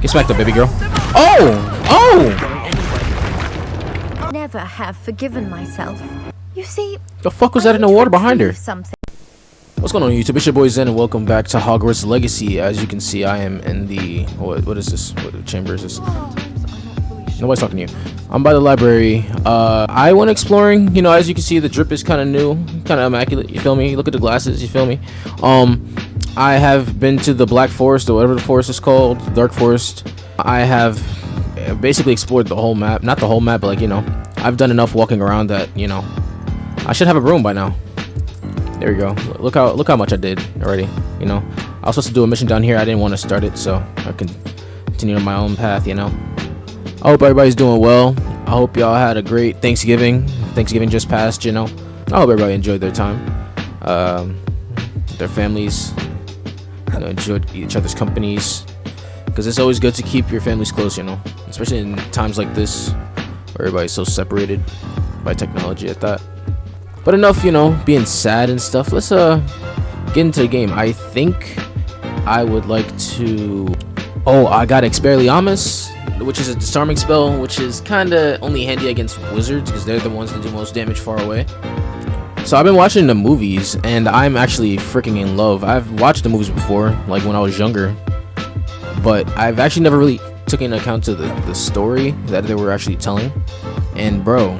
Get smacked up, baby girl. Oh! Oh! Never have forgiven myself. You see, The fuck was that in the water behind her? Something. What's going on, YouTube? It's your boy Zen, and welcome back to Hogwarts Legacy. As you can see, I am in the what is this? What chamber is this? Nobody's talking to you. I'm by the library. I went exploring. You know, as you can see, the drip is kind of new, kind of immaculate. You feel me? Look at the glasses. You feel me? I have been to the Black Forest, or whatever the forest is called, Dark Forest. I have basically explored the whole map. Not the whole map, but like, you know, I've done enough walking around that, you know, I should have a broom by now. There we go. Look how much I did already. You know, I was supposed to do a mission down here. I didn't want to start it, so I can continue on my own path. You know. I hope everybody's doing well. I hope y'all had a great Thanksgiving. Thanksgiving just passed. You know. I hope everybody enjoyed their time. Their families. You know, enjoyed each other's companies. Because it's always good to keep your families close. You know, especially in times like this, where everybody's so separated by technology at that. But enough, you know, being sad and stuff. Let's get into the game. I think I would like to. Oh, I got Expelliarmus, which is a disarming spell, which is kind of only handy against wizards because they're the ones that do most damage far away. So I've been watching the movies, and I'm actually freaking in love. I've watched the movies before, like when I was younger, but I've actually never really took into account to the story that they were actually telling. And bro,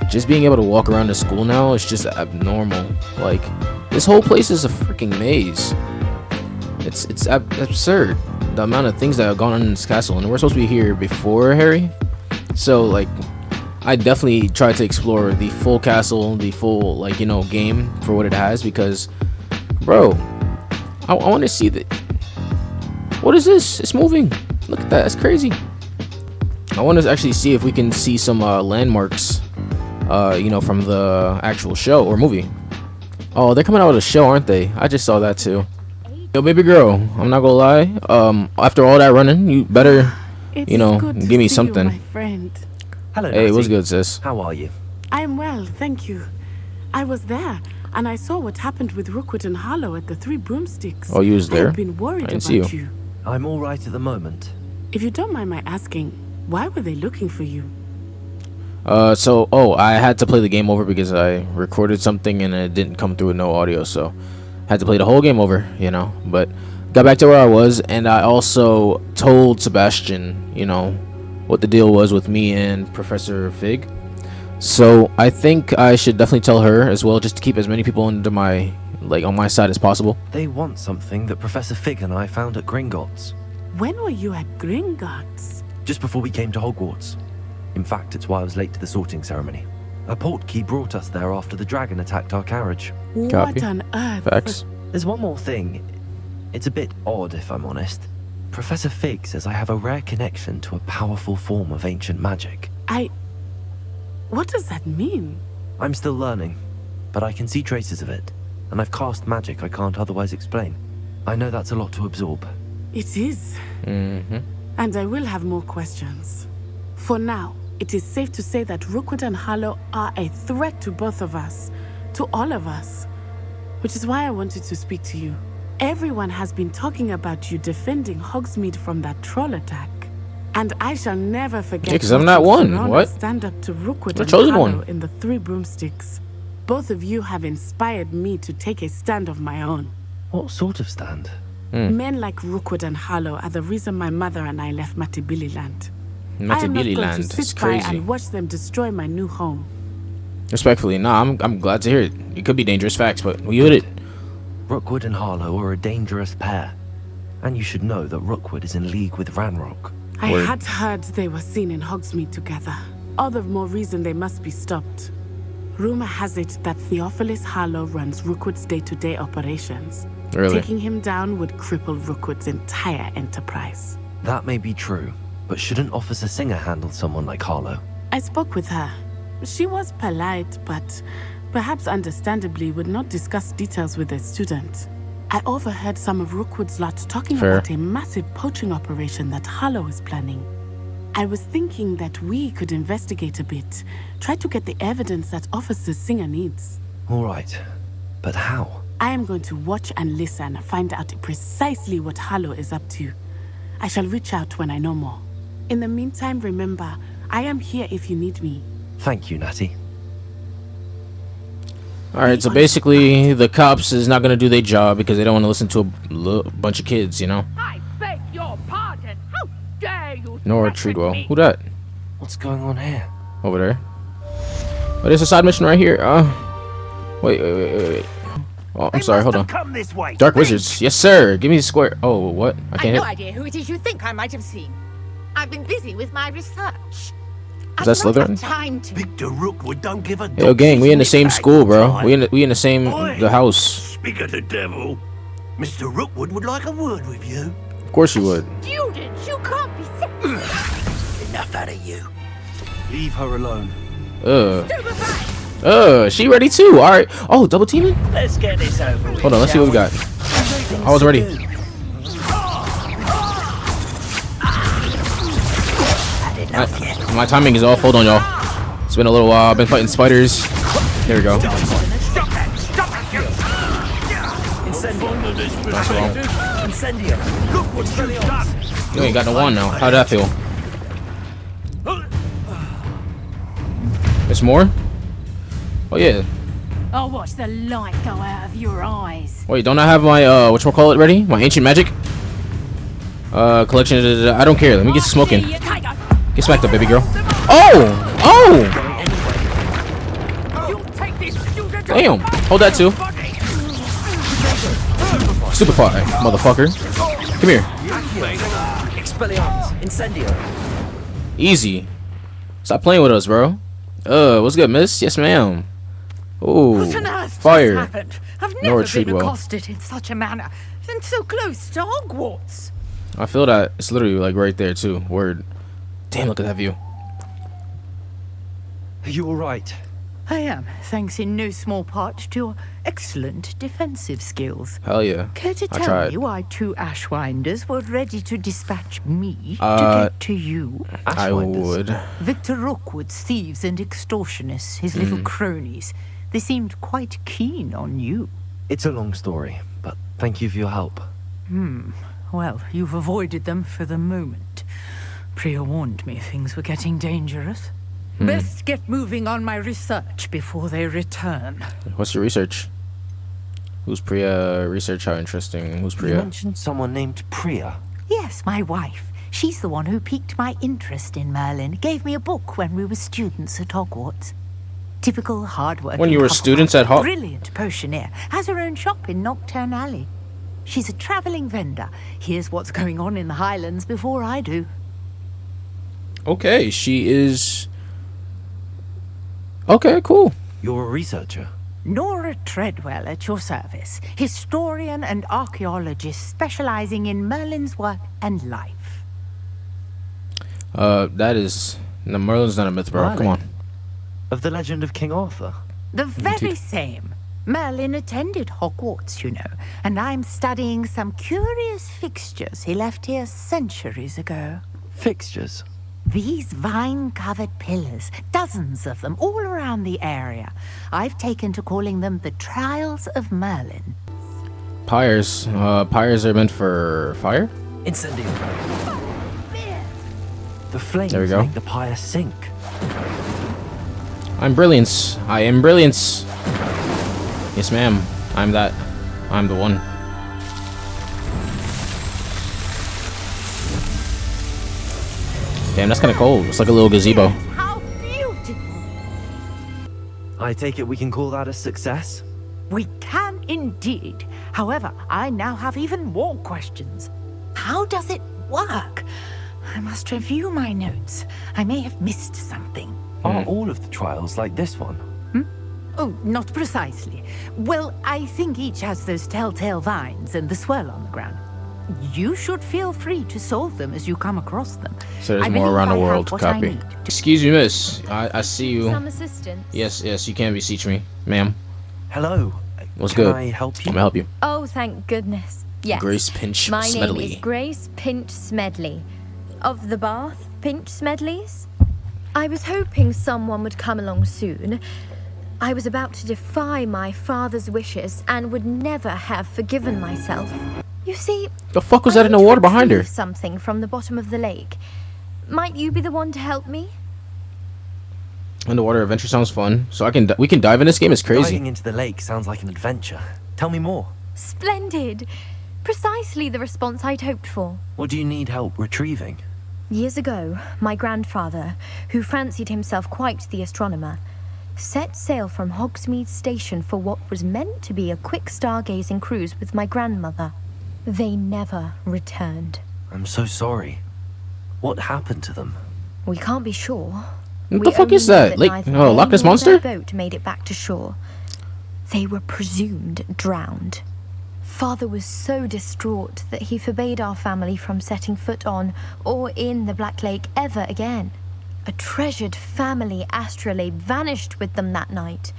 just being able to walk around the school now is just abnormal. Like, this whole place is a freaking maze. It's absurd, the amount of things that have gone on in this castle, and we're supposed to be here before Harry. So like, I definitely tried to explore the full castle, the full, like, you know, game for what it has, because bro, I want to see that. What is this? It's moving. Look at that. That's crazy. I want to actually see if we can see some landmarks, you know, from the actual show or movie. Oh, they're coming out with a show, aren't they? I just saw that too. Yo, baby girl, I'm not gonna lie. After all that running, you better, you know, give me something. You, my friend. Hello, hey, Natsai. what's good, sis? How are you? I am well, thank you. I was there, and I saw what happened with Rookwood and Harlow at the Three Broomsticks. Oh, you was there? I've been worried I didn't about see you. I'm all right at the moment. If you don't mind my asking, why were they looking for you? I had to play the game over because I recorded something and it didn't come through with no audio, so had to play the whole game over, you know. But got back to where I was, and I also told Sebastian, you know, what the deal was with me and Professor Fig. So I think I should definitely tell her as well, just to keep as many people under my, like, on my side as possible. They want something that Professor Fig and I found at Gringotts. When were you at Gringotts? Just before we came to Hogwarts. In fact, it's why I was late to the sorting ceremony. A portkey brought us there after the dragon attacked our carriage. Copy. What on earth? Facts. There's one more thing. It's a bit odd, if I'm honest. Professor Fig says I have a rare connection to a powerful form of ancient magic. What does that mean? I'm still learning, but I can see traces of it, and I've cast magic I can't otherwise explain. I know that's a lot to absorb. It is. Mm-hmm. And I will have more questions. For now, it is safe to say that Rookwood and Harlow are a threat to both of us, to all of us. Which is why I wanted to speak to you. Everyone has been talking about you defending Hogsmeade from that troll attack. And I shall never forget. Yeah, because I'm not one. What? Stand up to Rookwood The and chosen Harlow one. in the Three Broomsticks. Both of you have inspired me to take a stand of my own. What sort of stand? Men like Rookwood and Harlow are the reason my mother and I left Matibili Land. I am not Matibili going land. to It's sit by crazy. and watch them destroy my new home. Respectfully, nah, I'm glad to hear it. It could be dangerous facts, but we with it. Rookwood and Harlow are a dangerous pair. And you should know that Rookwood is in league with Ranrock. I Word. had heard they were seen in Hogsmeade together. All the more reason they must be stopped. Rumor has it that Theophilus Harlow runs Rookwood's day-to-day operations. Really? Taking him down would cripple Rookwood's entire enterprise. That may be true, but shouldn't Officer Singer handle someone like Harlow? I spoke with her. She was polite, but perhaps understandably would not discuss details with a student. I overheard some of Rookwood's lot talking Fair. about a massive poaching operation that Harlow is planning. I was thinking that we could investigate a bit, try to get the evidence that Officer Singer needs. All right, but how? I am going to watch and listen, find out precisely what Harlow is up to. I shall reach out when I know more. In the meantime, remember, I am here if you need me. Thank you, Natty. Alright, so basically, the cops is not gonna do their job because they don't want to listen to a bunch of kids, you know? I beg your pardon. How dare you? Nora threaten Treadwell. me? Who that? What's going on here? Over there. Oh, there's a side mission right here. Wait. Oh, I'm sorry. Hold on. Come this way. Dark Wizards. Yes, sir. Give me the square. Oh, what? I I've can't no hit. idea who it is you think I might have seen. I've been busy with my research. Is that Slytherin? Time to. Victor Rookwood don't give a Yo, gang, we in the same dog's school, bro. time. We in the same the house. Speak of the devil. Mr. Rookwood would like a word with you. Of course you would. Students, you can't be sick. Enough out of you. Leave her alone. She ready too. All right. Oh, double teaming. Let's get this over with. Hold on. Let's see what we got. I was ready. My timing is off. Hold on, y'all. It's been a little while. I've been fighting spiders. There we go. Stop that! Stop that! That's wrong. Incendio! Look what's really done! You ain't got no one now. How'd that feel? There's more? Oh yeah. I'll watch the light go out of your eyes. Wait, don't I have my whatchamacallit ready? My ancient magic? Collection. I don't care. Let me get smoking. Get smacked up, baby girl. Oh! Oh! Damn! Hold that too. Stupefy, motherfucker. Come here. Expelliarmus! Incendio! Easy. Stop playing with us, bro. What's good, miss? Yes, ma'am. Oh, fire. Happened? I've Nora never been Treadwell. accosted in such a manner, and so close to Hogwarts. I feel that it's literally like right there too. Word. Damn, look at that view. Are you alright? I am, thanks in no small part to your excellent defensive skills. Hell yeah. Care to I tell tried. me why two Ashwinders were ready to dispatch me to get to you? I would. Victor Rookwood's thieves and extortionists, his little cronies. They seemed quite keen on you. It's a long story, but thank you for your help. Well, you've avoided them for the moment. Priya warned me things were getting dangerous. Best get moving on my research before they return. What's your research? Who's Priya? Research, how interesting. Who's You Priya? mentioned someone named Priya. Yes, my wife. She's the one who piqued my interest in Merlin. Gave me a book when we were students at Hogwarts. Typical hard-working When you were couple. students at Hogwarts? Brilliant potioneer. Has her own shop in Nocturne Alley. She's a travelling vendor. Hears what's going on in the Highlands before I do. Okay, she is. Okay, cool. You're a researcher. Nora Treadwell at your service. Historian and archaeologist specializing in Merlin's work and life. That is. No, Merlin's not a myth, bro. Merlin? Come on. Of the legend of King Arthur. The very same. Merlin attended Hogwarts, you know, and I'm studying some curious fixtures he left here centuries ago. Fixtures. These vine-covered pillars, dozens of them, all around the area. I've taken to calling them the Trials of Merlin. Pyres. Pyres are meant for fire? Incendio! The flames There we go. make the pyre sink. I'm brilliance. I am brilliance. Yes, ma'am. I'm that. I'm the one. Damn, that's kind of cold. It's like a little gazebo. How beautiful! I take it we can call that a success? We can indeed. However, I now have even more questions. How does it work? I must review my notes. I may have missed something. Are all of the trials like this one? Oh, not precisely. Well, I think each has those telltale vines and the swirl on the ground. You should feel free to solve them as you come across them. So there's I more believe around I the have world. what I Copy. need to- Excuse me, miss. I see you. Some assistance. Yes, you can beseech me, ma'am. Hello. What's Can good? I help you? I'm gonna help you. Oh, thank goodness. Yes. Grace Pinch My name Smedley. is Grace Pinch Smedley. Of the Bath Pinch Smedleys. I was hoping someone would come along soon. I was about to defy my father's wishes and would never have forgiven myself. You see, The fuck was I that in the need to water behind her? retrieve something from the bottom of the lake. Might you be the one to help me? Underwater adventure sounds fun. So we can dive in this game. It's crazy. Diving into the lake sounds like an adventure. Tell me more. Splendid. Precisely the response I'd hoped for. What do you need help retrieving? Years ago, my grandfather, who fancied himself quite the astronomer, set sail from Hogsmeade Station for what was meant to be a quick stargazing cruise with my grandmother. They never returned. I'm so sorry. What happened to them? We can't be sure. What We the fuck only is know that? Like, neither oh, they Loch Ness nor Monster? their boat made it back to shore. They were presumed drowned. Father was so distraught that he forbade our family from setting foot on or in the Black Lake ever again. A treasured family astrolabe vanished with them that night.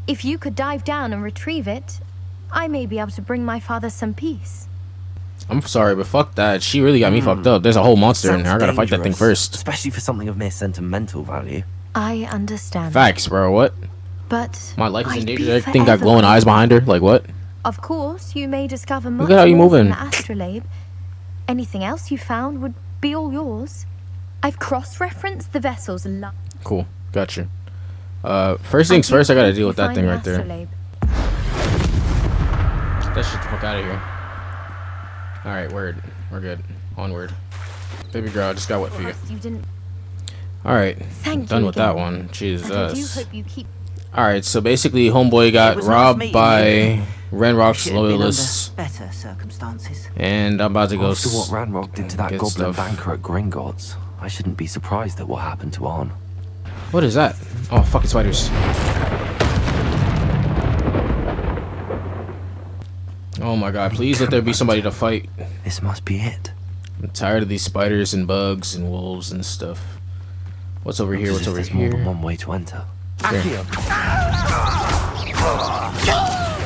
If you could dive down and retrieve it, I may be able to bring my father some peace. I'm sorry, but fuck that. She really got me fucked up. There's a whole monster in there. I gotta fight that thing Dangerous, first. especially for something of mere sentimental value. I understand. Facts, bro. What? But My life is in I'd danger. be Everything got forever glowing eyes behind her. Like what? Of course, you may discover much at how you more moving. from the astrolabe. Anything else you found would be all yours. I've cross-referenced the vessel's Cool. Gotcha. First things first, I gotta deal with that thing right there. Get that shit the fuck out of here. Alright, word. We're good. Onward. Baby girl, I just got wet for you. You didn't. Alright. Thank Done you with that again. one. And I do Jesus. hope you keep. Alright, so basically, homeboy got was nice robbed meeting by Renrock's Should have been loyalists. under better circumstances. And I'm about to go After what Ranrock did to that get goblin stuff. banker at Gringotts, I shouldn't be surprised at what happened to Arn. What is that? Oh, fucking spiders. Oh my god, please let there be somebody to fight. This must be it. I'm tired of these spiders and bugs and wolves and stuff. What's over here? Looks What's as if over there's more than here? one way to enter. Here.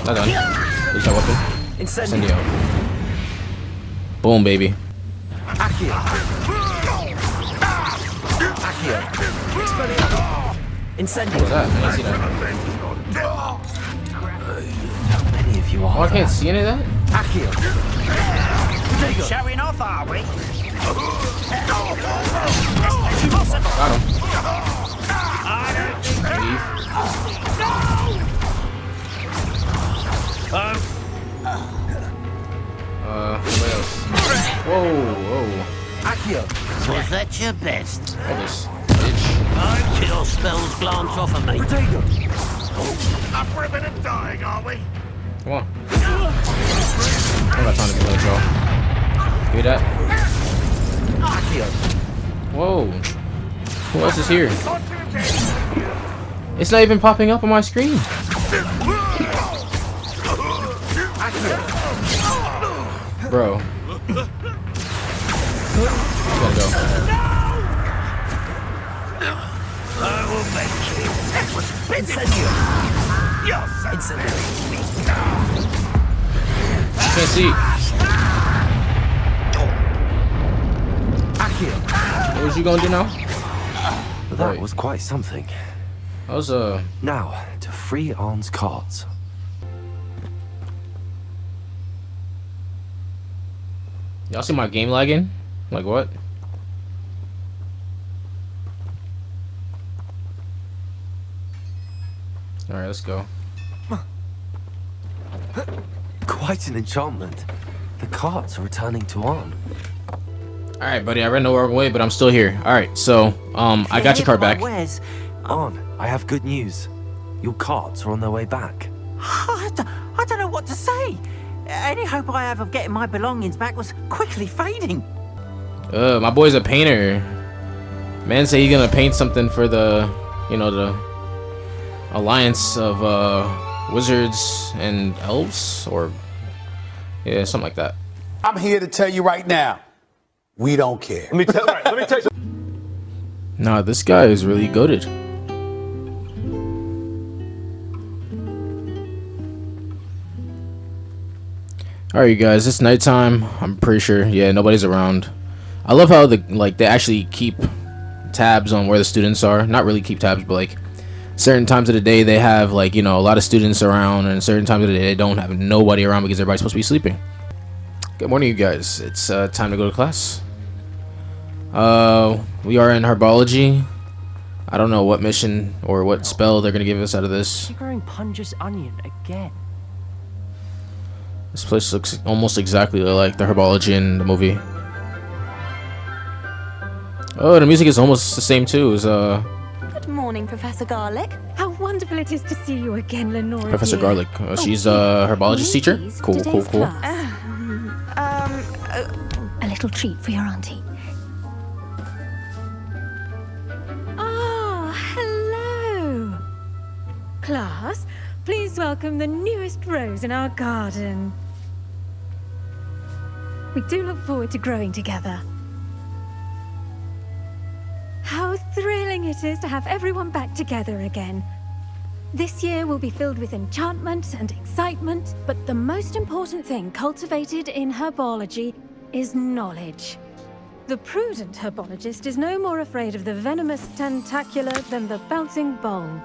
Not done. Use that weapon. Incendio. Boom, baby. What's that? I didn't see that. How many of you are Oh, I can't see any of that? Showing off, are we? Got him. Leave. What else? Whoa, whoa. Was that your best? Oh, this bitch. Kill spells glance off of me. Up for a bit of dying, are we? Come on. I don't got time to be late, y'all. Hear that? Whoa. Who else is here? It's not even popping up on my screen. Bro. Gotta go. I will make you. Can't see. What was you gonna do now? That Right. was quite something. I was Now, to free Arn's cards. y'all see my game lagging? Like what? Alright, let's go. Quite an enchantment. The cards are returning to Arn. Alright, buddy, I ran the wrong way, but I'm still here. Alright, so, I got your card back. Where's? Arn, I have good news. Your cards are on their way back. I don't know what to say. Any hope I have of getting my belongings back was quickly fading. My boy's a painter. Man say he's gonna paint something for the, you know, the alliance of wizards and elves, or yeah, something like that. I'm here to tell you right now, we don't care. Let me tell you. Nah, this guy is really goated. Alright, you guys, it's nighttime. I'm pretty sure. Yeah, nobody's around. I love how they actually keep tabs on where the students are. Not really keep tabs, but like certain times of the day they have like, you know, a lot of students around, and certain times of the day they don't have nobody around because everybody's supposed to be sleeping. Good morning, you guys. It's time to go to class. We are in Herbology. I don't know what mission or what spell they're gonna give us out of this. You're growing Pungus onion again. This place looks almost exactly like the Herbology in the movie. Oh, the music is almost the same too as Good morning, Professor Garlic. How wonderful it is to see you again, Lenora. Professor dear. Garlic. She's a herbologist teacher. Cool. A little treat for your auntie. Oh, hello. Class, please welcome the newest rose in our garden. We do look forward to growing together. How thrilling it is to have everyone back together again. This year will be filled with enchantment and excitement, but the most important thing cultivated in herbology is knowledge. The prudent herbologist is no more afraid of the venomous tentacular than the bouncing bulb.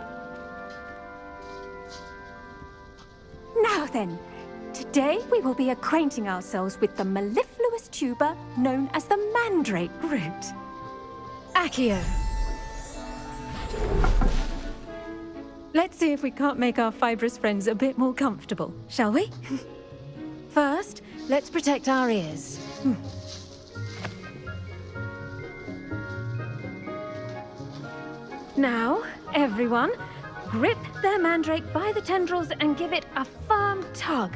Now then, today we will be acquainting ourselves with the mellifluous tuber known as the mandrake root. Accio. Let's see if we can't make our fibrous friends a bit more comfortable, shall we? First, let's protect our ears. Now, everyone, grip their mandrake by the tendrils and give it a firm tug.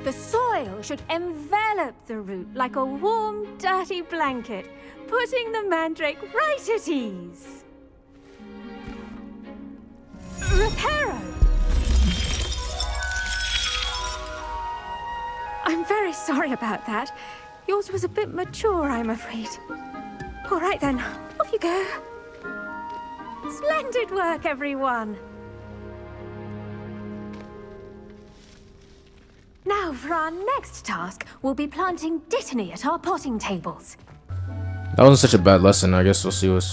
The soil should envelop the root like a warm, dirty blanket, putting the mandrake right at ease. Reparo! I'm very sorry about that. Yours was a bit mature, I'm afraid. All right then, off you go. Splendid work, everyone. Now, for our next task, we'll be planting dittany at our potting tables. That wasn't such a bad lesson. I guess we'll see what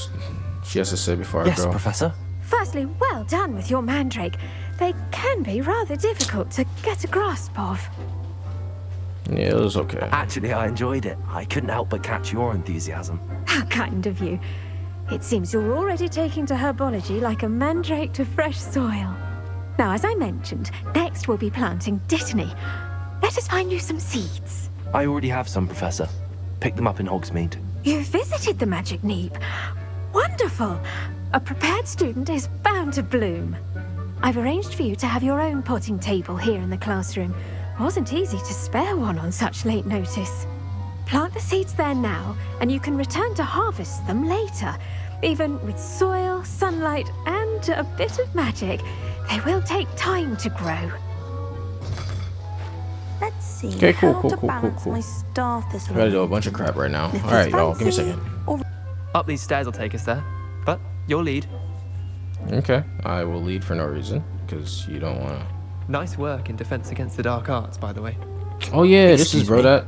she has to say before I go. Yes, Professor. Firstly, well done with your mandrake. They can be rather difficult to get a grasp of. Yeah, it was okay. Actually, I enjoyed it. I couldn't help but catch your enthusiasm. How kind of you. It seems you're already taking to herbology like a mandrake to fresh soil. Now, as I mentioned, next we'll be planting dittany. Let us find you some seeds. I already have some, Professor. Picked them up in Hogsmeade. You visited the Magic Neep. Wonderful. A prepared student is bound to bloom. I've arranged for you to have your own potting table here in the classroom. Wasn't easy to spare one on such late notice. Plant the seeds there now, and you can return to harvest them later. Even with soil, sunlight, and a bit of magic, they will take time to grow. Let's see. Okay, cool. My staff this I gotta do a bunch of crap right now. Alright, y'all, give me a second. Up these stairs will take us there. But you'll lead. Okay, I will lead for no reason, because you don't wanna... Nice work in Defense Against the Dark Arts, by the way. Oh yeah, this is Brodat.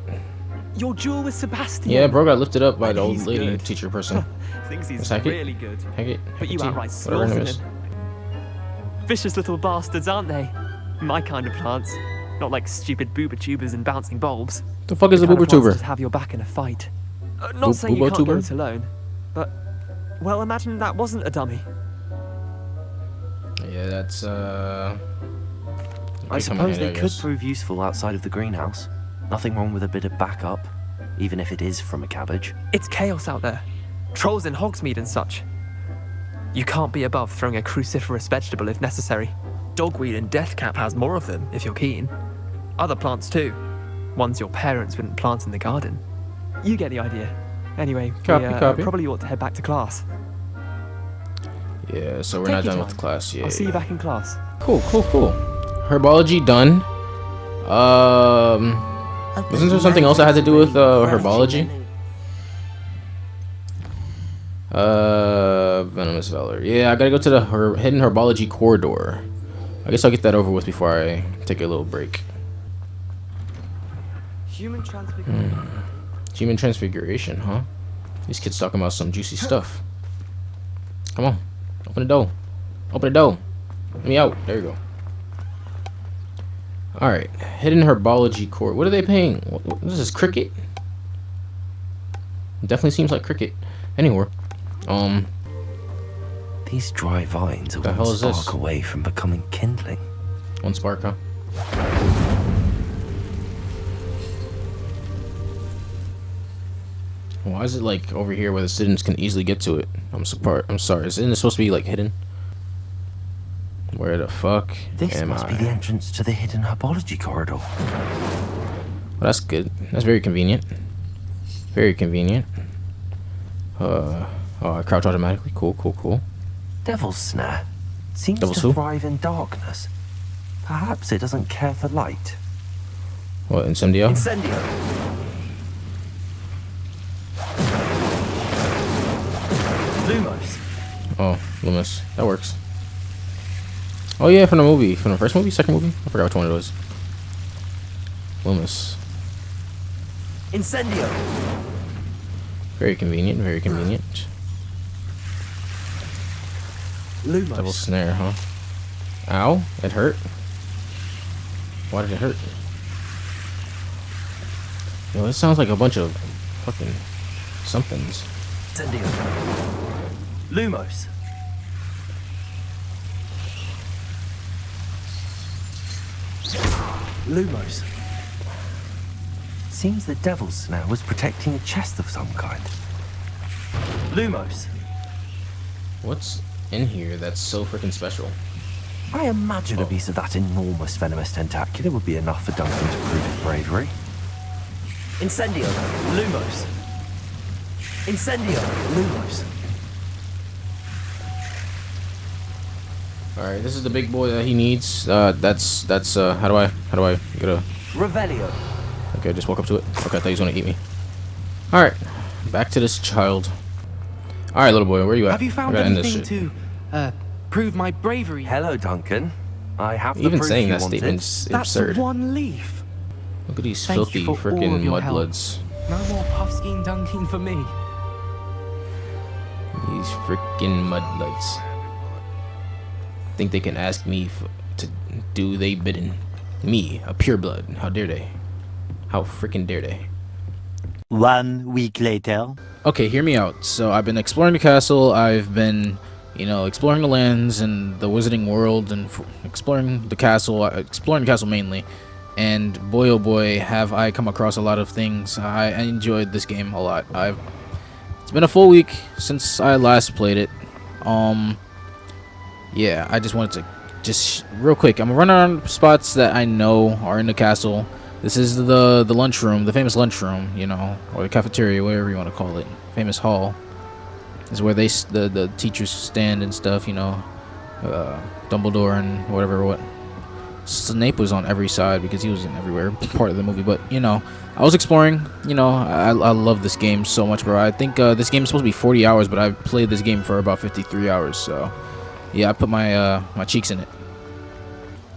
Your duel with Sebastian. Yeah, bro got lifted up by the old He's lady good. teacher person. Thinks he's Hack it? really good. Hack it. But you Hack it, outright whatever her name slaughtered is. him. Vicious little bastards, aren't they? My kind of plants. Not like stupid booba tubers and bouncing bulbs. The fuck is a kind boober of plants tuber? that have your back in a fight. Not saying you booba can't tuber? go it alone, but well, imagine that wasn't a dummy. Yeah, that's I suppose they could prove useful outside of the greenhouse. Nothing wrong with a bit of backup, even if it is from a cabbage. It's chaos out there. Trolls in Hogsmeade and such. You can't be above throwing a cruciferous vegetable if necessary. Dogweed and deathcap has more of them, if you're keen. Other plants too. Ones your parents wouldn't plant in the garden. You get the idea. Anyway, Copy. we probably ought to head back to class. Yeah, so we're Take not your done with time. class yet. I'll see you back in class. Cool. Herbology done. Wasn't there something else that had to do with herbology? Venomous Valor. Yeah, I gotta go to the hidden herbology corridor. I guess I'll get that over with before I take a little break. Human transfiguration. Human transfiguration, huh? These kids talking about some juicy stuff. Come on, open the door. Open the door. Let me out. There you go. All right, hidden herbology core. What are they paying? What is this, cricket? Definitely seems like cricket. Anywhere. These dry vines are The one hell is spark this? away from becoming kindling. One spark, huh? Why is it like over here where the students can easily get to it? I'm sorry. Isn't it supposed to be like hidden? Where the fuck This am must I? be the entrance to the hidden herbology corridor. Well, that's good. That's very convenient. Very convenient. Oh, I crouch automatically. Cool. Devil's Snare seems Devil's to who? thrive in darkness. Perhaps it doesn't care for light. What, Incendio? Incendio. Lumos. Oh, Loomis. That works. Oh yeah, from the movie. From the first movie? Second movie? I forgot which one it was. Loomis. Incendio. Very convenient, very convenient. Lumos. Double snare, huh? Ow, it hurt. Why did it hurt? Yo, this sounds like a bunch of fucking somethings. Incendio. Lumos. Lumos. Seems the Devil's Snare was protecting a chest of some kind. Lumos. What's in here that's so freaking special? I imagine a piece of that enormous venomous tentacular would be enough for Duncan to prove his bravery. Incendio. Lumos. Incendio. Lumos. All right, this is the big boy that he needs. That's how do I get a? Revelio. Okay, I just walk up to it. Okay, I thought he was gonna eat me. All right, back to this child. All right, little boy, where you at? Have you I found gotta end this anything shit. to prove my bravery? Hello, Duncan. I have the Even proof saying you that wanted. statement's That's absurd. one leaf. Look at these Thank filthy you for all freaking of your help. mudbloods. No more puffskein dunking for me. These freaking mudbloods. Think they can ask me to do they bidding? Me, a pureblood. How dare they? How freaking dare they? 1 week later. Okay, hear me out. So I've been exploring the castle. I've been, exploring the lands and the wizarding world and exploring the castle mainly. And boy, oh boy, have I come across a lot of things. I enjoyed this game a lot. It's been a full week since I last played it. Yeah, I just wanted to real quick. I'm gonna run around spots that I know are in the castle. This is the lunchroom, the famous lunchroom, or the cafeteria, whatever you want to call it. Famous hall. This is where the teachers stand and stuff, Dumbledore and what. Snape was on every side because he was in everywhere part of the movie. But I was exploring. I love this game so much, bro. I think this game is supposed to be 40 hours, but I've played this game for about 53 hours. So yeah, I put my cheeks in it.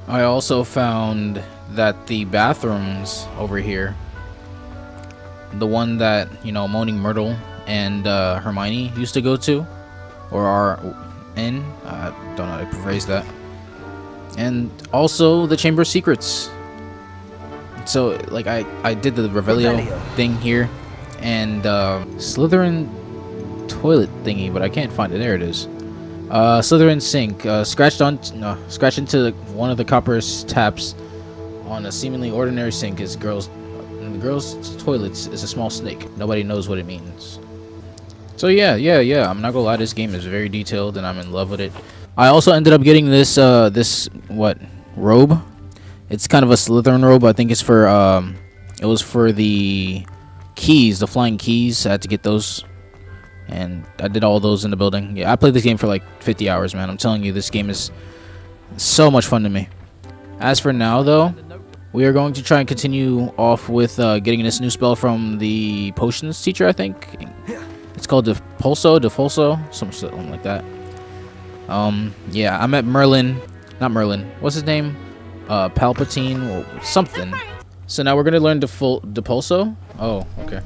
I also found that the bathrooms over here, the one that Moaning Myrtle and Hermione used to go to, or are in. I don't know how to phrase that. And also the Chamber of Secrets. So like I did the Revelio thing here, and Slytherin toilet thingy, but I can't find it. There it is. Slytherin sink. Scratch into one of the copper taps on a seemingly ordinary sink. In the girls' toilets is a small snake. Nobody knows what it means. So yeah. I'm not gonna lie. This game is very detailed, and I'm in love with it. I also ended up getting this robe. It's kind of a Slytherin robe. I think it's for it was for the keys, the flying keys. I had to get those, and I did all those in the building. Yeah, I played this game for like 50 hours, man. I'm telling you, this game is so much fun to me. As for now, though, We are going to try and continue off with getting this new spell from the potions teacher, I think. It's called Defulso, something like that. Yeah, I met Merlin. Not Merlin. What's his name? Palpatine or something. So now we're gonna learn Depulso. Oh, okay.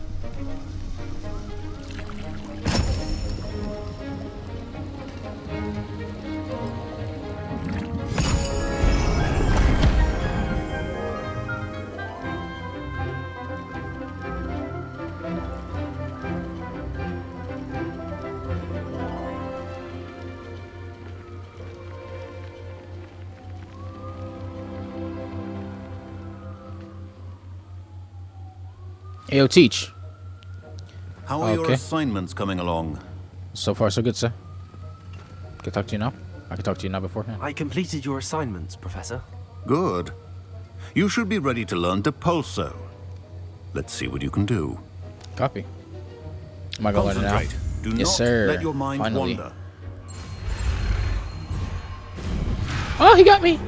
Ayo, teach. How are your assignments coming along? So far, so good, sir. Can I talk to you now? I can talk to you now beforehand. I completed your assignments, Professor. Good. You should be ready to learn Depulso. Let's see what you can do. Copy. Am I going to learn it now? Do yes, not sir. let your mind Finally. wander. Oh, he got me.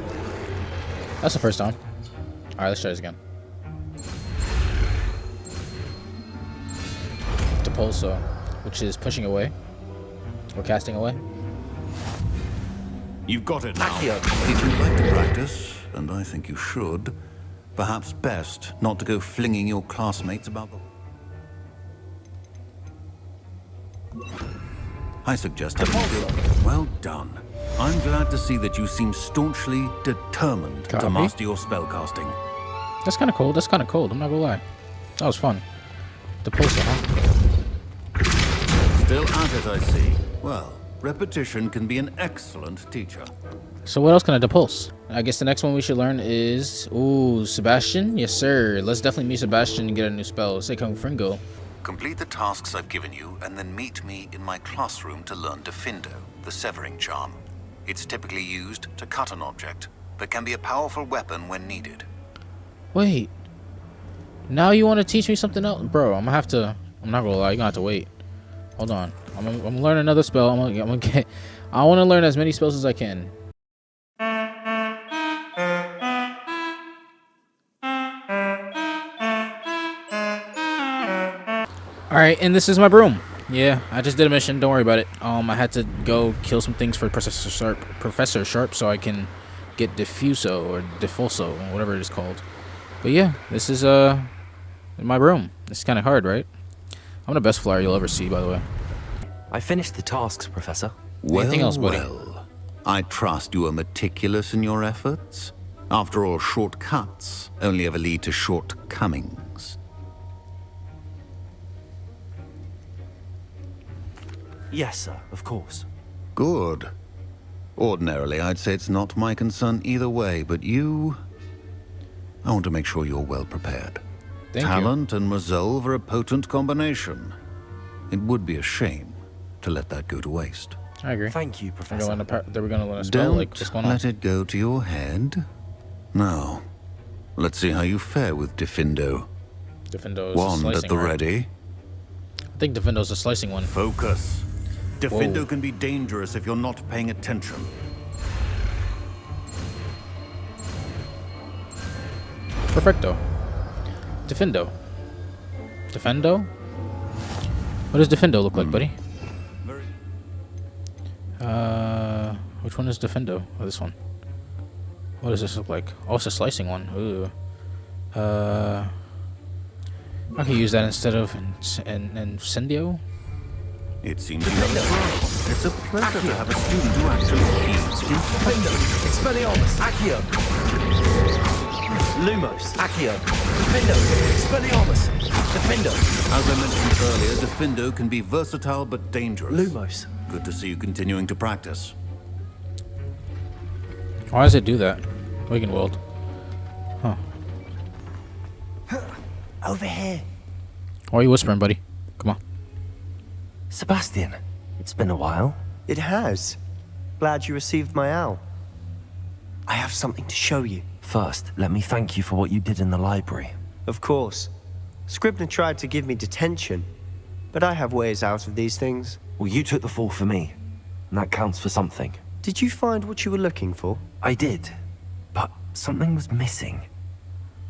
That's the first time. All right, let's try this again. Depulso, which is pushing away or casting away. You've got it now. If you'd like to practice, and I think you should, perhaps best not to go flinging your classmates about the... I suggest Depulso. Well done. I'm glad to see that you seem staunchly determined to master your spellcasting. That's kind of cold. That's kind of cold. I'm not gonna lie. That was fun. Depulso, huh? Still at it, I see. Well, repetition can be an excellent teacher. So what else can I depulse? I guess the next one we should learn is... Ooh, Sebastian? Yes, sir. Let's definitely meet Sebastian and get a new spell. Let's say Confringo. Complete the tasks I've given you, and then meet me in my classroom to learn Defindo, the severing charm. It's typically used to cut an object, but can be a powerful weapon when needed. Wait. Now you want to teach me something else? Bro, I'm gonna have to... I'm not gonna lie. You're gonna have to wait. Hold on. I'm gonna learn another spell. I'm gonna get... I want to learn as many spells as I can. Alright, and this is my broom. Yeah, I just did a mission. Don't worry about it. I had to go kill some things for Professor Sharp so I can get Diffuso or Defulso, or whatever it is called. But yeah, this is my broom. It's kind of hard, right? I'm the best flyer you'll ever see, by the way. I finished the tasks, Professor. Anything else, buddy? Well, I trust you are meticulous in your efforts. After all, shortcuts only ever lead to shortcomings. Yes, sir, of course. Good. Ordinarily, I'd say it's not my concern either way, but you... I want to make sure you're well prepared. Talent and resolve are a potent combination. It would be a shame to let that go to waste. I agree. Thank you, Professor. We're gonna learn a spell. Like, what's going on? Let it go to your head. Now, let's see how you fare with Defindo. Defindo is One a slicing, at the ready. I think Defindo's a slicing one. Focus. Defindo can be dangerous if you're not paying attention. Perfecto. Defindo. Defendo? What does Defindo look like, buddy? Which one is Defendo? Oh, this one. What does this look like? Oh, it's a slicing one. Ooh. I could use that instead of Incendio. It seems you have a It's a pleasure to have a student who actually heeds Defendo. Expelliarmus. Accio. Lumos. Accio. Defendo. Expelliarmus. Defendo. As I mentioned earlier, Defindo can be versatile but dangerous. Lumos. Good to see you continuing to practice. Why does it do that? Wiggenweld. Huh. Over here. Why are you whispering, buddy? Come on. Sebastian, it's been a while. It has. Glad you received my owl. I have something to show you. First, let me thank you for what you did in the library. Of course. Scribner tried to give me detention, but I have ways out of these things. Well, you took the fall for me, and that counts for something. Did you find what you were looking for? I did, but something was missing.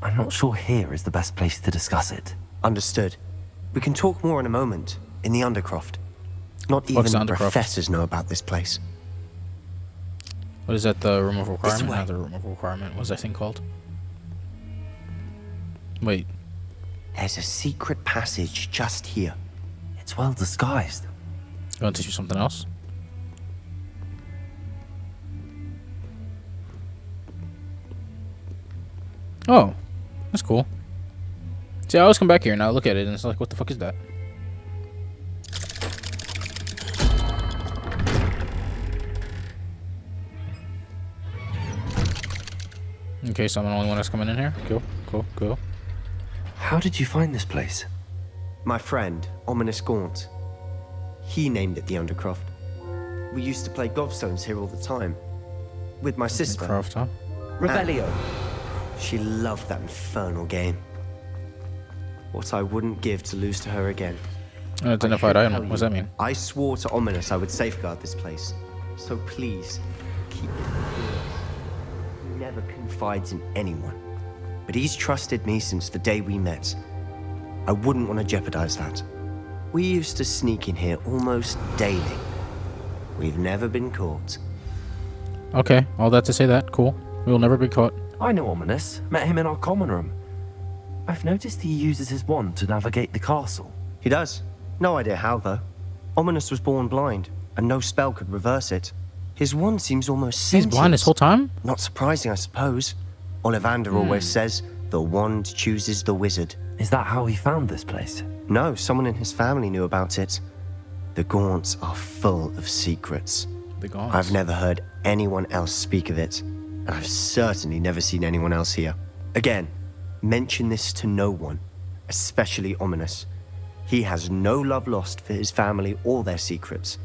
I'm not sure here is the best place to discuss it. Understood. We can talk more in a moment, in the Undercroft. Not even Undercroft? professors know about this place. What is that, the room of requirement? way. Not the room of requirement. What's that thing called? Wait. There's a secret passage just here. It's well disguised. You want to teach me something else? Oh, that's cool. See, I always come back here and I look at it and it's like, what the fuck is that? Okay, so I'm the only one that's coming in here. Cool. How did you find this place? My friend, Ominis Gaunt. He named it the Undercroft. We used to play gobstones here all the time. With my sister. Undercroft, huh? Revelio. She loved that infernal game. What I wouldn't give to lose to her again. Unidentified item. What does that mean? I swore to Ominis I would safeguard this place. So please, keep it here. He never confides in anyone. But he's trusted me since the day we met. I wouldn't want to jeopardize that. We used to sneak in here almost daily. We've never been caught. Okay, all that to say that. Cool. We'll never be caught. I know Ominis. Met him in our common room. I've noticed he uses his wand to navigate the castle. He does. No idea how, though. Ominis was born blind, and no spell could reverse it. His wand seems almost He's sentient. blind this whole time? Not surprising, I suppose. Ollivander always says, the wand chooses the wizard. Is that how he found this place? No, someone in his family knew about it. The Gaunts are full of secrets. The Gaunts? I've never heard anyone else speak of it, and I've certainly never seen anyone else here. Again, mention this to no one, especially Ominis. He has no love lost for his family or their secrets,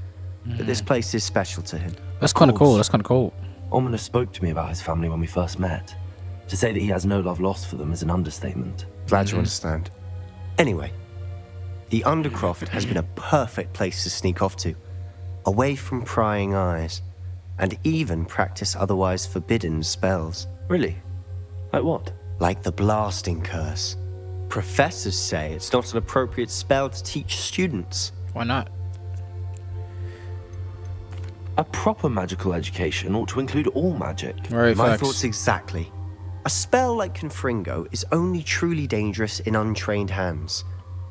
but this place is special to him. That's kind of cool. That's kind of cool. Ominis spoke to me about his family when we first met. To say that he has no love lost for them is an understatement. Glad you understand. Anyway, the Undercroft has been a perfect place to sneak off to, away from prying eyes, and even practice otherwise forbidden spells. Really? Like what? Like the blasting curse. Professors say it's not an appropriate spell to teach students. Why not? A proper magical education ought to include all magic. Right, My facts. thoughts exactly. A spell like Confringo is only truly dangerous in untrained hands.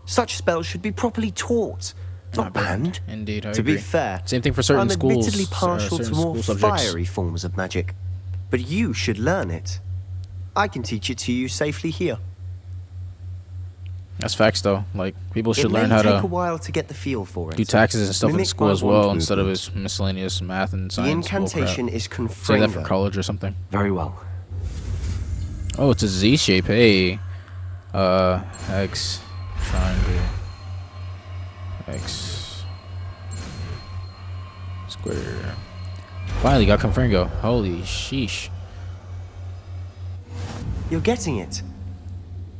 Such spells should be properly taught, not banned. Indeed, I To agree. be fair, Same thing for certain I'm schools. admittedly partial to certain more school subjects. fiery forms of magic, but you should learn it. I can teach it to you safely here. That's facts, though. Like, people should It learn may how take a to while to get the feel for it. do taxes and stuff in Mimic school my as well, wand instead of movement. his miscellaneous math and The science. incantation is Say that for Confringo. college or something. Very well. Oh, it's a Z shape. Hey. X. Triangle. X. Square. Finally got Confringo. Holy sheesh. You're getting it.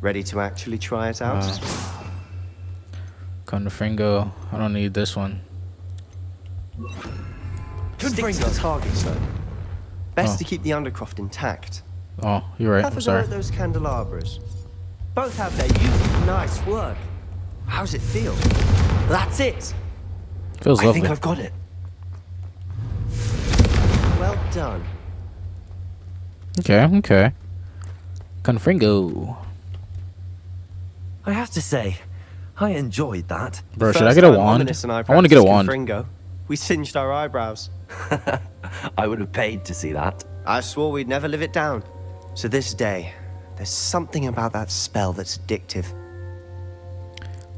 Ready to actually try it out? Confringo. I don't need this one. Stick to the targets, though. Best Oh. to keep the Undercroft intact. Oh, you're right. Have I'm a go sorry. at those candelabras. Both have their use. Nice work. How's it feel? That's it. Feels I lovely. think I've got it. Well done. Okay. Confringo. I have to say, I enjoyed that. Bro, should First I get a time wand? Ominis and I want to get a practiced wand. Confringo, we singed our eyebrows. I would have paid to see that. I swore we'd never live it down. To this day, there's something about that spell that's addictive.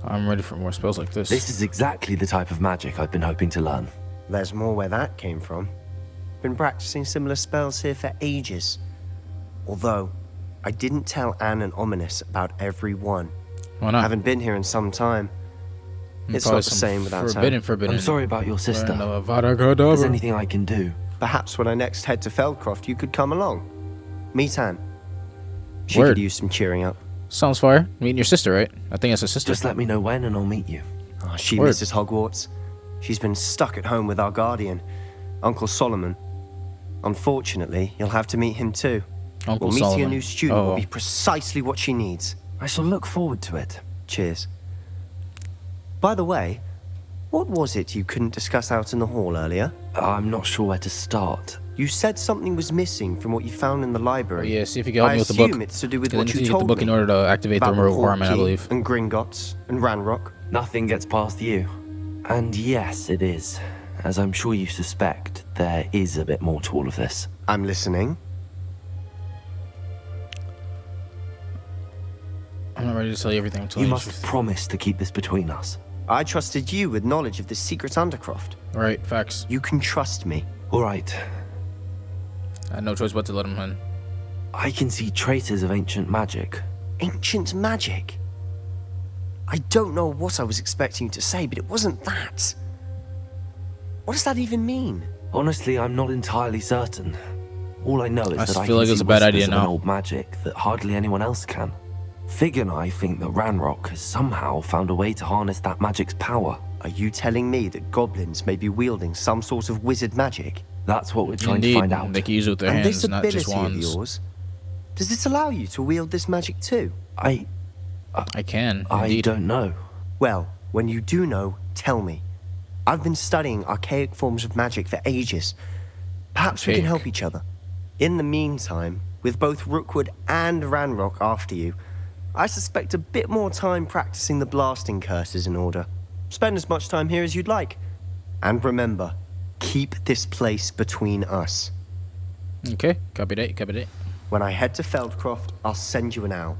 I'm ready for more spells like this. This is exactly the type of magic I've been hoping to learn. There's more where that came from. Been practicing similar spells here for ages. Although, I didn't tell Anne and Ominis about every one. Why not? Haven't been here in some time. It's Probably not the some same without forbidden. I'm sorry about your sister. Learn If Avada there's Kedavra. anything I can do. Perhaps when I next head to Feldcroft, you could come along. Meet Anne. She Word. could use some cheering up. Sounds fire. Meeting your sister, right? I think that's a sister. Just let me know when and I'll meet you. Oh, she Word. misses Hogwarts. She's been stuck at home with our guardian, Uncle Solomon. Unfortunately, you'll have to meet him too. Well, meeting a new student will be precisely what she needs. I shall look forward to it. Cheers. By the way, what was it you couldn't discuss out in the hall earlier? I'm not sure where to start. You said something was missing from what you found in the library. Yeah, see if you can help me with the book. I assume it's to do with what you you get told the book me. in order to activate the remote requirement, I believe. And Gringotts and Ranrock. Nothing gets past you. And yes, it is. As I'm sure you suspect, there is a bit more to all of this. I'm listening. I'm not ready to tell you everything I'm telling you. You must promise to keep this between us. I trusted you with knowledge of the secret Undercroft. Right, facts. You can trust me. All right. I had no choice but to let him in. I can see traces of ancient magic. Ancient magic? I don't know what I was expecting to say, but it wasn't that. What does that even mean? Honestly, I'm not entirely certain. All I know is that I feel can like see it's a bad idea whispers of now. an old magic that hardly anyone else can. Fig and I think that Ranrock has somehow found a way to harness that magic's power. Are you telling me that goblins may be wielding some sort of wizard magic? That's what we're trying Indeed, to find out. they can use it with their and hands, this not just ability of wands. yours, does this allow you to wield this magic too? I can. I don't know. Well, when you do know, tell me. I've been studying archaic forms of magic for ages. Perhaps we can help each other. In the meantime, with both Rookwood and Ranrock after you, I suspect a bit more time practicing the blasting curses in order. Spend as much time here as you'd like. And remember, keep this place between us. Okay, copy that, copy that. When I head to Feldcroft, I'll send you an owl.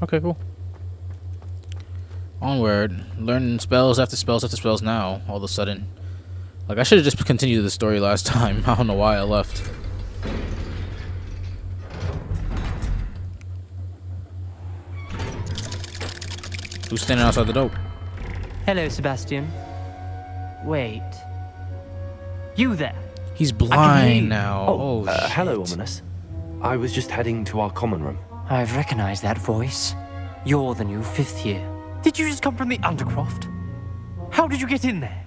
Okay, cool. Onward. Learning spells after spells after spells now, all of a sudden. Like, I should have just continued the story last time. I don't know why I left. Who's standing outside the door? Hello, Sebastian. Wait. You there? He's blind now. Oh, hello, Ominis. I was just heading to our common room. I've recognized that voice. You're the new 5th year. Did you just come from the Undercroft? How did you get in there?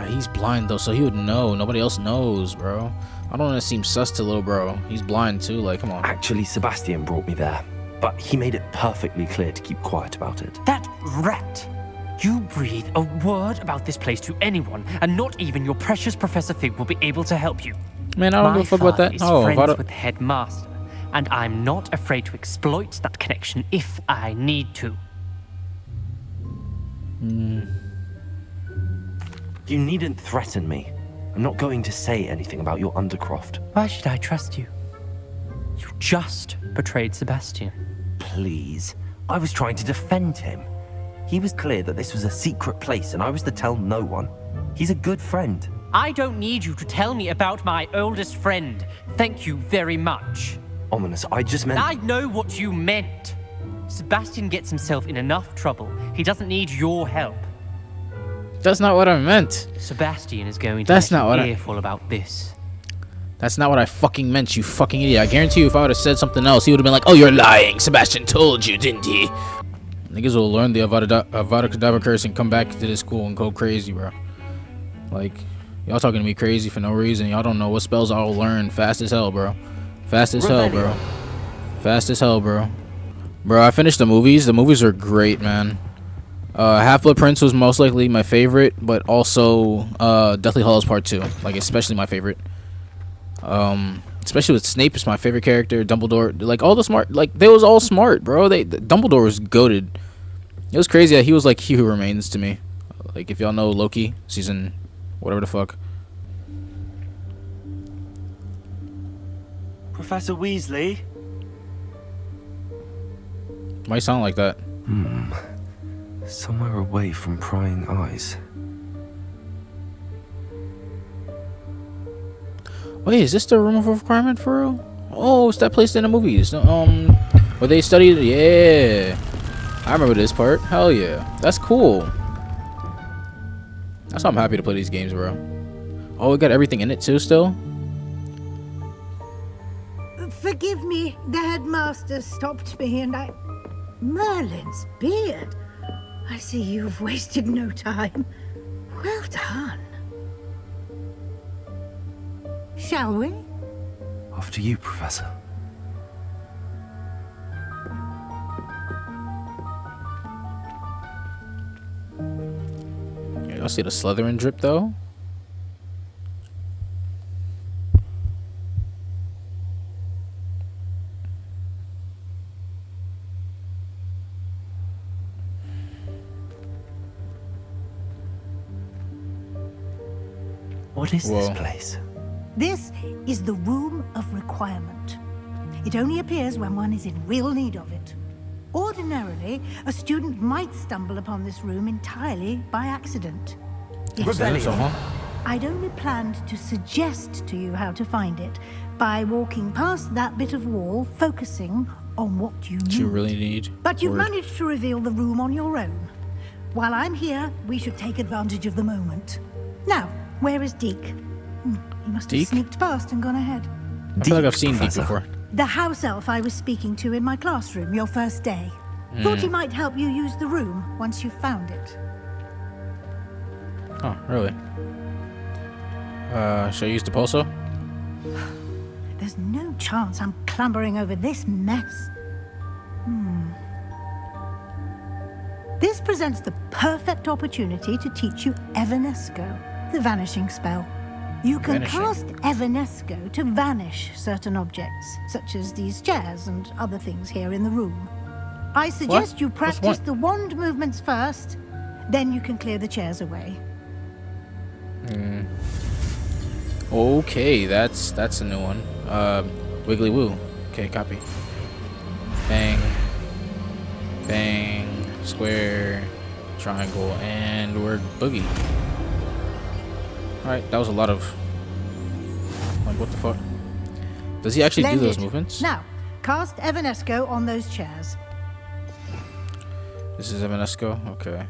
He's blind though, so he would know. Nobody else knows, bro. I don't want to seem sus to little bro. He's blind too, like, come on. Actually, Sebastian brought me there, but he made it perfectly clear to keep quiet about it. That rat! You breathe a word about this place to anyone, and not even your precious Professor Fig will be able to help you. Man, I don't give a fuck about that. Is Oh, friends with the headmaster, and I'm not afraid to exploit that connection if I need to. You needn't threaten me. I'm not going to say anything about your Undercroft. Why should I trust you? You just betrayed Sebastian. Please. I was trying to defend him. He was clear that this was a secret place and I was to tell no one. He's a good friend. I don't need you to tell me about my oldest friend. Thank you very much. Ominis, I just meant... I know what you meant. Sebastian gets himself in enough trouble. He doesn't need your help. That's not what I meant. Sebastian is going to That's get not what an earful about this. That's not what I fucking meant, you fucking idiot. I guarantee you if I would have said something else, he would have been like, oh, you're lying. Sebastian told you, didn't he? Niggas will learn the Avada Kedavra curse and come back to this school and go crazy, bro. Like, y'all talking to me crazy for no reason. Y'all don't know what spells I'll learn fast as hell, bro. Fast as hell, bro. Fast as hell, bro. Bro, I finished the movies. The movies are great, man. Half-Blood Prince was most likely my favorite, but also Deathly Hallows Part 2. Like, especially my favorite. Especially with Snape is my favorite character. Dumbledore, like, all the smart, like, they was all smart, bro. Dumbledore was goated. It was crazy that he was like He Who Remains to me. Like, if y'all know Loki, season whatever the fuck. Professor Weasley? Might sound like that. Somewhere away from prying eyes. Wait, is this the room of requirement for real? Oh, it's that place in the movies. Where they studied. Yeah, I remember this part. Hell yeah, that's cool. That's why I'm happy to play these games, bro. Oh, we got everything in it too, still. Forgive me, the headmaster stopped me and I... Merlin's beard. I see you've wasted no time. Well done. shall we? After you, Professor. Yeah, y'all see the Slytherin drip though? What is this place? This is the Room of Requirement. It only appears when one is in real need of it. Ordinarily, a student might stumble upon this room entirely by accident. I'd only planned to suggest to you how to find it by walking past that bit of wall, focusing on what you need. You really need. But you've managed to reveal the room on your own. While I'm here, we should take advantage of the moment. Now, where is Deke? He must have sneaked past and gone ahead. I feel like I've seen Deke before. The house elf I was speaking to in my classroom your first day. Thought he might help you use the room once you found it. Oh, really? Should I use the pulsar? There's no chance I'm clambering over this mess. This presents the perfect opportunity to teach you Evanesco, the vanishing spell. You can cast Evanesco to vanish certain objects, such as these chairs and other things here in the room. I suggest you practice the wand movements first, then you can clear the chairs away. Okay, that's a new one. Wiggly Woo. Okay, copy. Bang. Bang. Square. Triangle. And word boogie. Alright, that was a lot of... Like, what the fuck? Does he actually do those movements? Now, cast Evanesco on those chairs. This is Evanesco? Okay.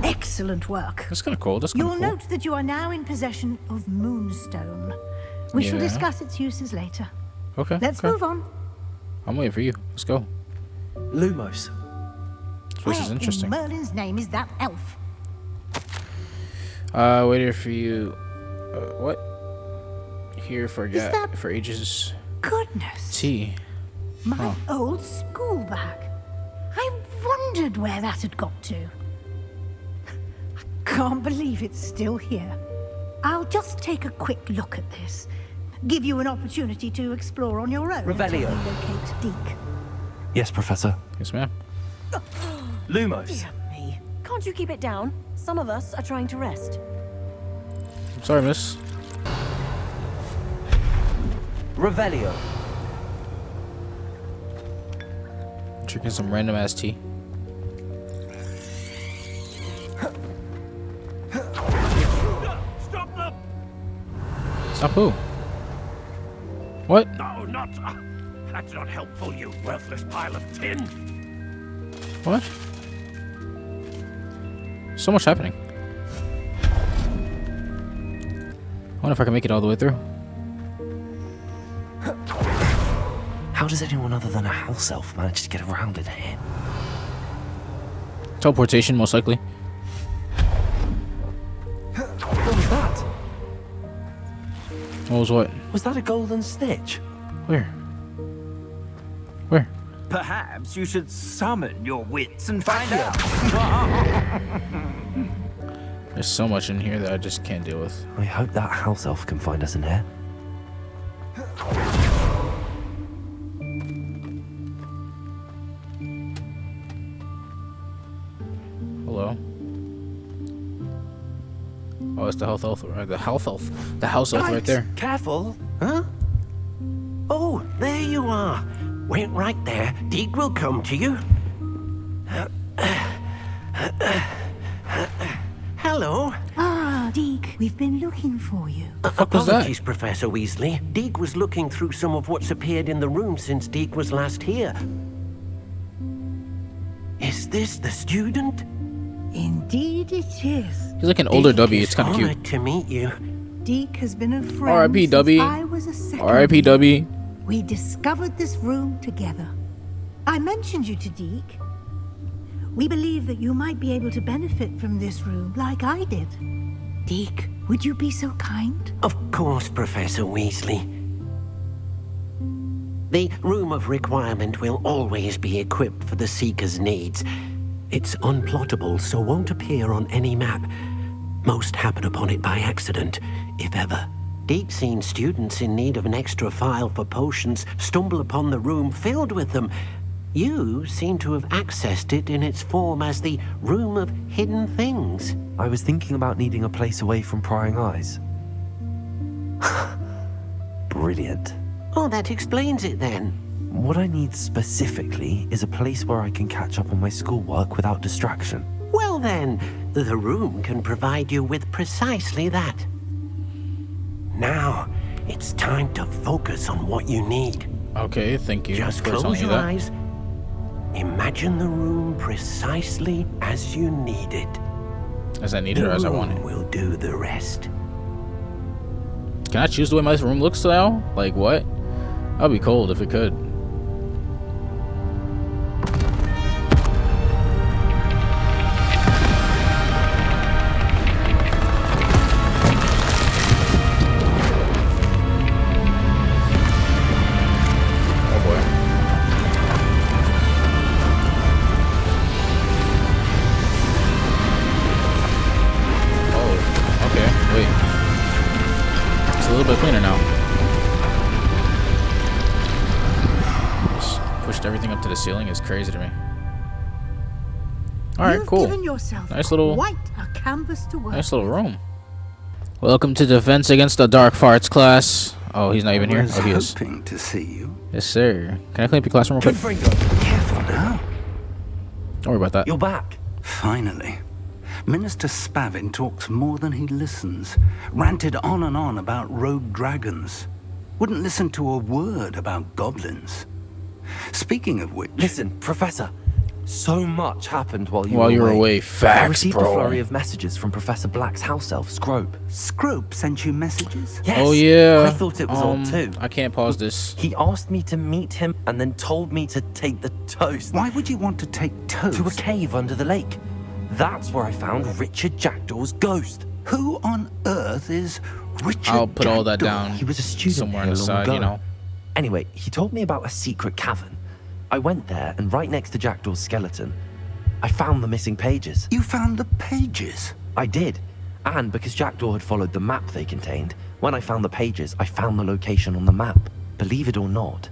Excellent work. That's kind of cool. That's kind of You'll cool. note that you are now in possession of Moonstone. We shall discuss its uses later. Okay. Let's move on. I'm waiting for you. Let's go. Lumos. This is interesting. Where in Merlin's name is that elf? Waiting for you. What? Here for for ages. Goodness. T. My old school bag. I wondered where that had got to. I can't believe it's still here. I'll just take a quick look at this. Give you an opportunity to explore on your own. Revelio. Locate Deke. Yes, Professor. Yes, ma'am. Lumos. Dear me. Can't you keep it down? Some of us are trying to rest. I'm sorry, miss. Revelio. Drinking some random ass tea. Stop them! Stop who? What? No, not... that's not helpful, you worthless pile of tin. What? So much happening. I wonder if I can make it all the way through. How does anyone other than a house elf manage to get around in here? Teleportation, most likely. What was that? What was what? Was that a golden snitch? Where? Where? Perhaps you should summon your wits and find out. There's so much in here that I just can't deal with. I hope that house elf can find us in here. Hello? Oh, it's the health elf, right? The health elf. The house elf right there. Careful. Huh? Oh, there you are. Wait right there. Deke will come to you. Hello. Ah, Deke, we've been looking for you. Apologies, Professor Weasley. Deke was looking through some of what's appeared in the room since Deke was last here. Is this the student? Indeed it is. He's like an older W. It's kind of cute. Honored to meet you. Deke has been a friend R.I.P. since W. I was a second. R.I.P. W. We discovered this room together. I mentioned you to Deke. We believe that you might be able to benefit from this room like I did. Deke, would you be so kind? Of course, Professor Weasley. The Room of Requirement will always be equipped for the Seeker's needs. It's unplottable, so won't appear on any map. Most happen upon it by accident, if ever. Deke's seen students in need of an extra file for potions stumble upon the room filled with them. You seem to have accessed it in its form as the Room of Hidden Things. I was thinking about needing a place away from prying eyes. Brilliant. Oh, that explains it then. What I need specifically is a place where I can catch up on my schoolwork without distraction. Well then, the room can provide you with precisely that. Now, it's time to focus on what you need. Okay, thank you. Just close your eyes. Imagine the room precisely as you need it. As I need it or as I want it? We'll do the rest. Can I choose the way my room looks now? Like what? I'd be cold if it could. Cleaner now. Just pushed everything up to the ceiling is crazy to me. All right, cool. Given yourself nice little, quite a canvas to work nice little room. Welcome to Defense Against the Dark Farts class. Oh, he's not even here. Oh, he is. Hoping to see you. Yes, sir. Can I clean up your classroom real quick? Careful now. Don't worry about that. You're back. Finally. Minister Spavin talks more than he listens. Ranted on and on about rogue dragons. Wouldn't listen to a word about goblins. Speaking of which... Listen, Professor. So much happened while you were away. I Facts, received bro. a flurry of messages from Professor Black's house elf, Scrope. Scrope sent you messages? Yes. Oh, yeah. I thought it was odd too. I can't pause this. He asked me to meet him and then told me to take the toast. Why would you want to take toast? To a cave under the lake. That's where I found Richard Jackdaw's ghost. Who on earth is Richard I'll put all that Jackdaw? down. He was a student somewhere on here the long side, ago. you know. Anyway, he told me about a secret cavern. I went there, and right next to Jackdaw's skeleton, I found the missing pages. You found the pages? I did. And because Jackdaw had followed the map they contained, when I found the pages, I found the location on the map. Believe it or not,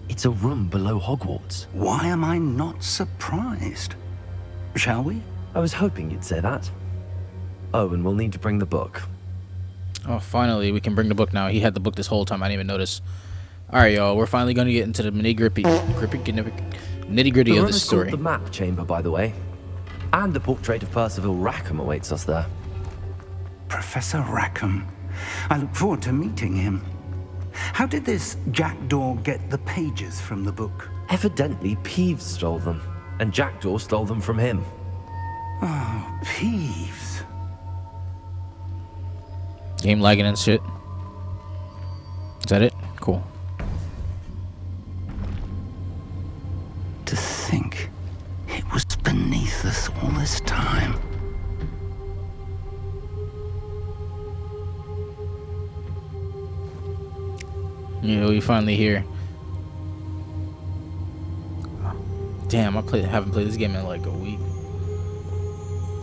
it's a room below Hogwarts. Why am I not surprised? Shall we? I was hoping you'd say that. Oh, and we'll need to bring the book. Oh, finally, we can bring the book now. He had the book this whole time. I didn't even notice. All right, y'all. We're finally going to get into the nitty-gritty of this story. The map chamber, by the way. And the portrait of Percival Rackham awaits us there. Professor Rackham. I look forward to meeting him. How did this Jackdaw get the pages from the book? Evidently, Peeves stole them. And Jackdaw stole them from him. Oh, Peeves. Game lagging and shit. Is that it? Cool. To think it was beneath us all this time. Yeah, we finally here. Damn, haven't played this game in like a week.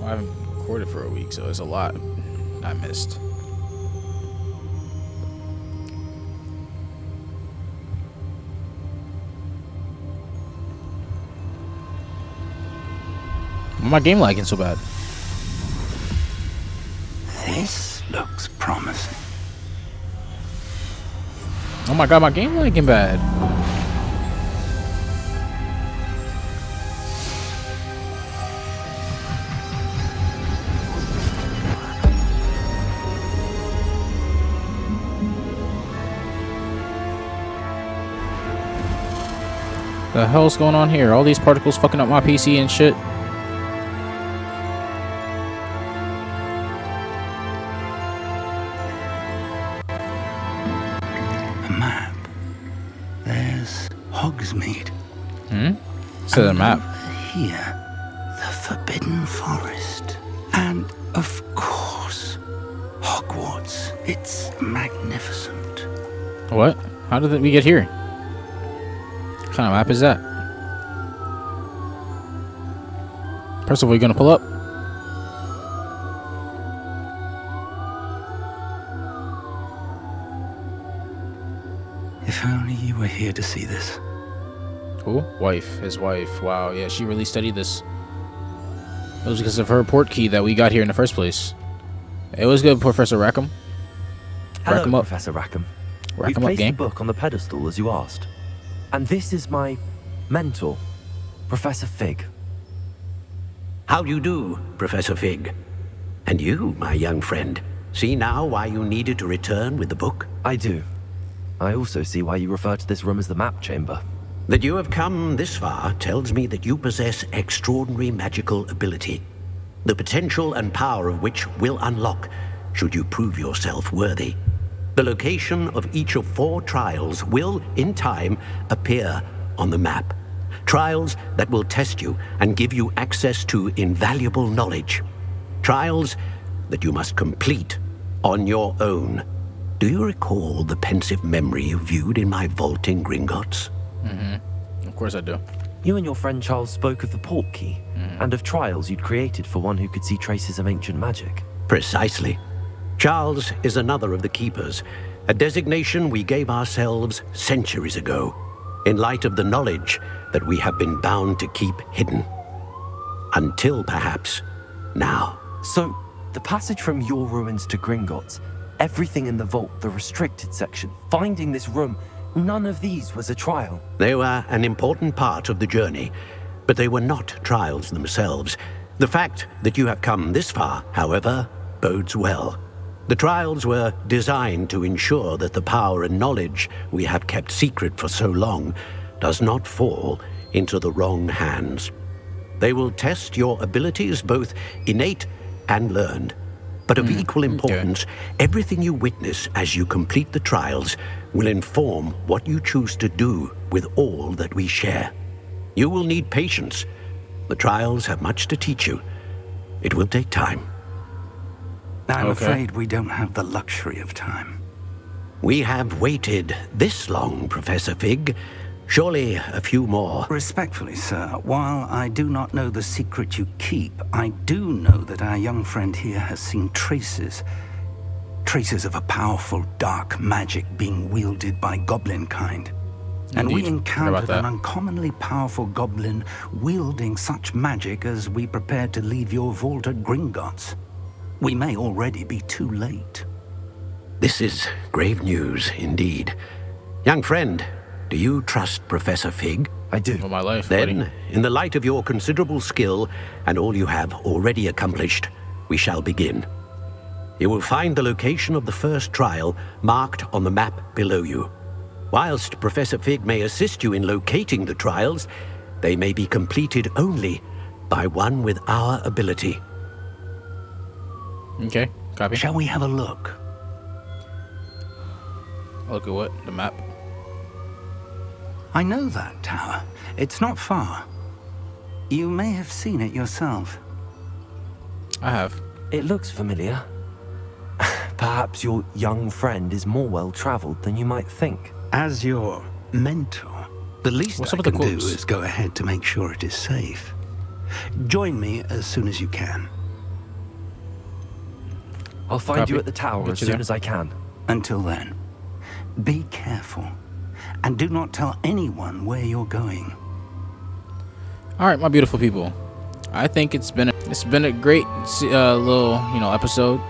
I haven't recorded for a week, so there's a lot I missed. Why my game lagging so bad? This looks promising. Oh my god, my game lagging bad. The hell's going on here? All these particles fucking up my PC and shit. A map. There's Hogsmeade. So the map. Here, the Forbidden Forest. And, of course, Hogwarts. It's magnificent. What? How did we get here? What kind of map is that? Percival, you gonna pull up? If only you were here to see this. Who? Wife. His wife. Wow, yeah, she really studied this. It was because of her port key that we got here in the first place. It was good, Professor Rackham. Hello, Rack 'em up. Professor Rackham. Rack We've 'em up, placed the gang. book on the pedestal as you asked. And this is my mentor, Professor Fig. How do you do, Professor Fig? And you, my young friend, see now why you needed to return with the book? I do. I also see why you refer to this room as the map chamber. That you have come this far tells me that you possess extraordinary magical ability, the potential and power of which will unlock should you prove yourself worthy. The location of each of 4 trials will, in time, appear on the map. Trials that will test you and give you access to invaluable knowledge. Trials that you must complete on your own. Do you recall the pensive memory you viewed in my vault in Gringotts? Mm-hmm. Of course I do. You and your friend Charles spoke of the port key and of trials you'd created for one who could see traces of ancient magic. Precisely. Charles is another of the Keepers, a designation we gave ourselves centuries ago, in light of the knowledge that we have been bound to keep hidden. Until, perhaps, now. So, the passage from your ruins to Gringotts, everything in the vault, the restricted section, finding this room, none of these was a trial. They were an important part of the journey, but they were not trials themselves. The fact that you have come this far, however, bodes well. The trials were designed to ensure that the power and knowledge we have kept secret for so long does not fall into the wrong hands. They will test your abilities, both innate and learned. But of equal importance, everything you witness as you complete the trials will inform what you choose to do with all that we share. You will need patience. The trials have much to teach you. It will take time. I'm afraid we don't have the luxury of time. We have waited this long, Professor Fig. Surely a few more. Respectfully, sir, while I do not know the secret you keep, I do know that our young friend here has seen traces of a powerful dark magic being wielded by goblin kind. And we encountered an uncommonly powerful goblin wielding such magic as we prepared to leave your vault at Gringotts. We may already be too late. This is grave news indeed. Young friend, do you trust Professor Fig? I do. All my life, then, buddy. in the light of your considerable skill and all you have already accomplished, we shall begin. You will find the location of the first trial marked on the map below you. Whilst Professor Fig may assist you in locating the trials, they may be completed only by one with our ability. Okay, copy. Shall we have a look? Look at what? The map? I know that tower. It's not far. You may have seen it yourself. I have. It looks familiar. Perhaps your young friend is more well-traveled than you might think. As your mentor, the least I can do is go ahead to make sure it is safe. Join me as soon as you can. I'll find you at the tower as soon as I can. Until then, be careful. And do not tell anyone where you're going. All right, my beautiful people. I think it's been a great little episode.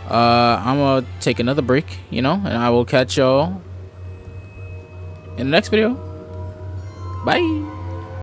I'm gonna take another break, and I will catch y'all in the next video. Bye.